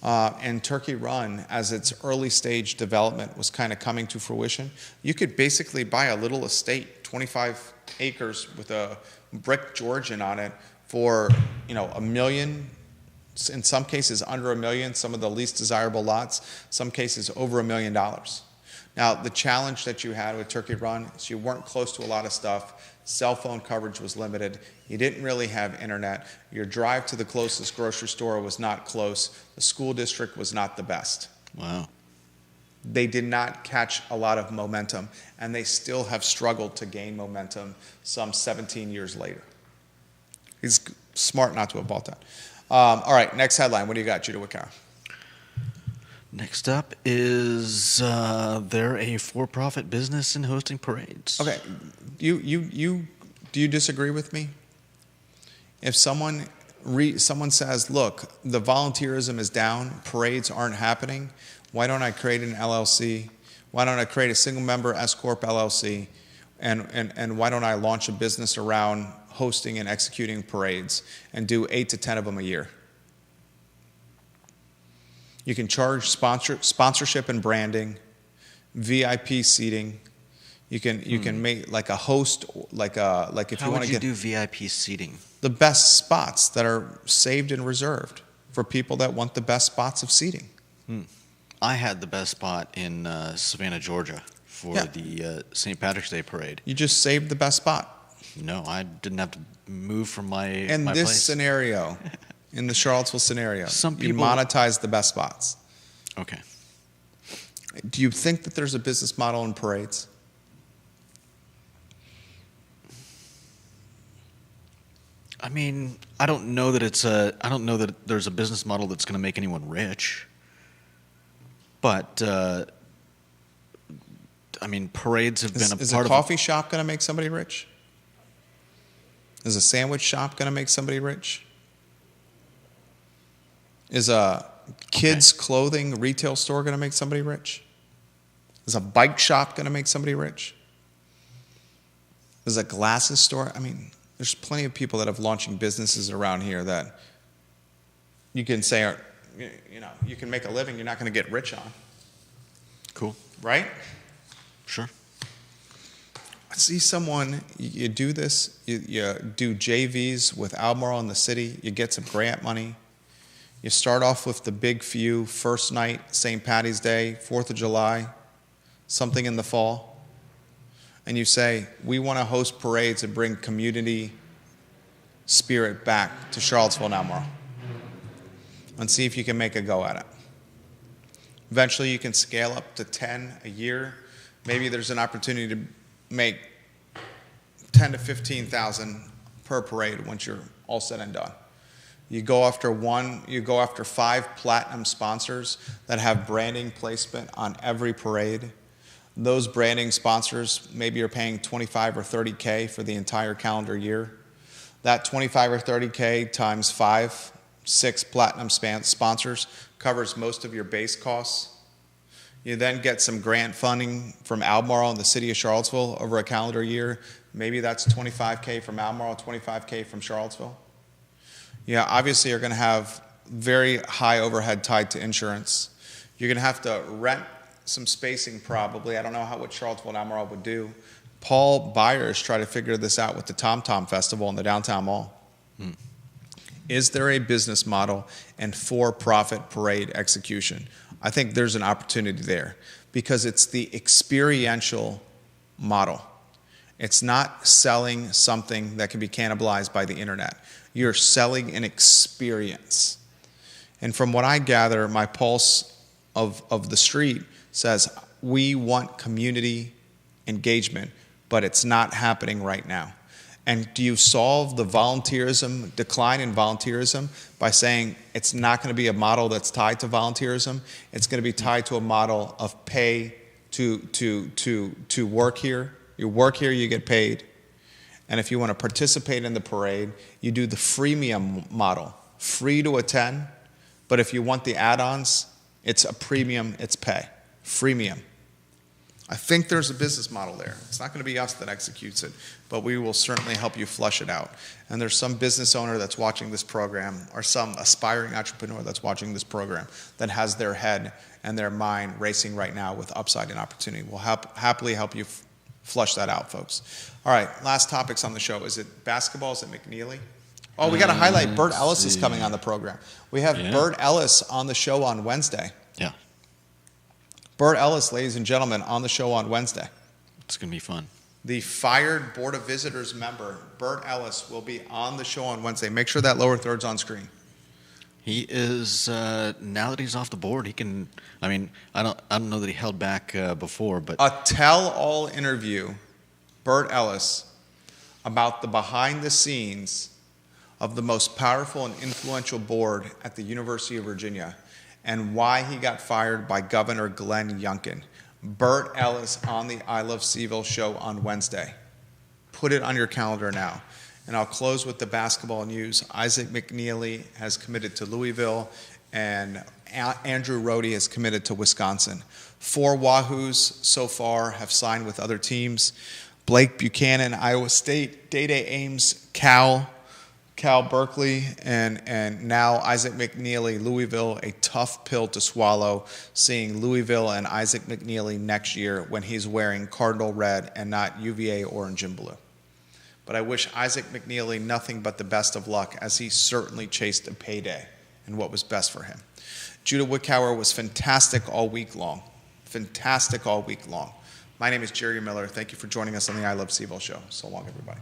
And Turkey Run, as its early stage development was kind of coming to fruition, you could basically buy a little estate, 25 acres with a brick Georgian on it for, $1 million, in some cases under $1 million, some of the least desirable lots, some cases over $1 million. Now, the challenge that you had with Turkey Run is you weren't close to a lot of stuff. Cell phone coverage was limited. You didn't really have internet. Your drive to the closest grocery store was not close. The school district was not the best. Wow. They did not catch a lot of momentum, and they still have struggled to gain momentum some 17 years later. He's smart not to have bought that. All right, next headline. What do you got, Judah Wickau? Next up is they're a for-profit business in hosting parades. Okay, do you disagree with me? If someone says, look, the volunteerism is down, parades aren't happening, why don't I create an LLC? Why don't I create a single-member S-Corp LLC? And why don't I launch a business around hosting and executing parades and do 8 to 10 of them a year? You can charge sponsorship and branding, VIP seating. You can make like a host, like if How you want would to you get do VIP seating? the best spots that are saved and reserved for people that want the best spots of seating. I had the best spot in Savannah, Georgia for the St. Patrick's Day parade. You just saved the best spot. No, I didn't have to move from my In my this place. scenario, in the Charlottesville scenario, Some you people- monetize the best spots. Okay. Do you think that there's a business model in parades? I mean, I don't know that there's a business model that's going to make anyone rich. But I mean, parades have been a Is part a of coffee shop going to make somebody rich? Is a sandwich shop going to make somebody rich? Is a kids' clothing retail store going to make somebody rich? Is a bike shop going to make somebody rich? Is a glasses store? I mean, there's plenty of people that have launching businesses around here that you can say are, you can make a living. You're not going to get rich on. Cool. Right? Sure. see someone, you do this, you do JVs with Albemarle in the city, you get some grant money, you start off with the big few, first night, St. Patty's Day, 4th of July, something in the fall, and you say, we want to host parades and bring community spirit back to Charlottesville and Albemarle, and see if you can make a go at it. Eventually you can scale up to 10 a year. Maybe there's an opportunity to make 10 to 15,000 per parade once you're all said and done. You go after 5 platinum sponsors that have branding placement on every parade. Those branding sponsors, maybe you're paying 25 or 30K for the entire calendar year. That 25 or 30K times 5, 6 platinum sponsors covers most of your base costs. You then get some grant funding from Albemarle and the city of Charlottesville over a calendar year. Maybe that's 25K from Albemarle, 25K from Charlottesville. Yeah, obviously you're going to have very high overhead tied to insurance. You're going to have to rent some spacing probably. I don't know what Charlottesville and Albemarle would do. Paul Byers tried to figure this out with the Tom Tom Festival in the downtown mall. Is there a business model and for-profit parade execution? I think there's an opportunity there because it's the experiential model. It's not selling something that can be cannibalized by the internet. You're selling an experience. And from what I gather, my pulse of the street says we want community engagement, but it's not happening right now. And do you solve the decline in volunteerism by saying it's not going to be a model that's tied to volunteerism? It's going to be tied to a model of pay to work here. You work here, you get paid. And if you want to participate in the parade, you do the freemium model, free to attend. But if you want the add-ons, it's a premium, it's pay, freemium. I think there's a business model there. It's not going to be us that executes it, but we will certainly help you flush it out. And there's some business owner that's watching this program or some aspiring entrepreneur that's watching this program that has their head and their mind racing right now with upside and opportunity. We'll happily help you flush that out, folks. All right, last topics on the show. Is it basketball? Is it McNeely? Oh, we got to highlight Bert Ellis is coming on the program. We have Bert Ellis on the show on Wednesday. Yeah. Bert Ellis, ladies and gentlemen, on the show on Wednesday. It's going to be fun. The fired Board of Visitors member, Bert Ellis, will be on the show on Wednesday. Make sure that lower third's on screen. He is, now that he's off the board, he can, I mean, I don't know that he held back before, but. A tell-all interview, Bert Ellis, about the behind the scenes of the most powerful and influential board at the University of Virginia and why he got fired by Governor Glenn Youngkin. Bert Ellis on the I Love CVille show on Wednesday. Put it on your calendar now. And I'll close with the basketball news. Isaac McNeely has committed to Louisville, and Andrew Rohde has committed to Wisconsin. 4 Wahoos so far have signed with other teams. Blake Buchanan, Iowa State, Day-Day Ames, Cal Berkeley, and now Isaac McNeely, Louisville, a tough pill to swallow, seeing Louisville and Isaac McNeely next year when he's wearing Cardinal red and not UVA orange and blue. But I wish Isaac McNeely nothing but the best of luck, as he certainly chased a payday and what was best for him. Judah Wickower was fantastic all week long. Fantastic all week long. My name is Jerry Miller. Thank you for joining us on the I Love CVille show. So long, everybody.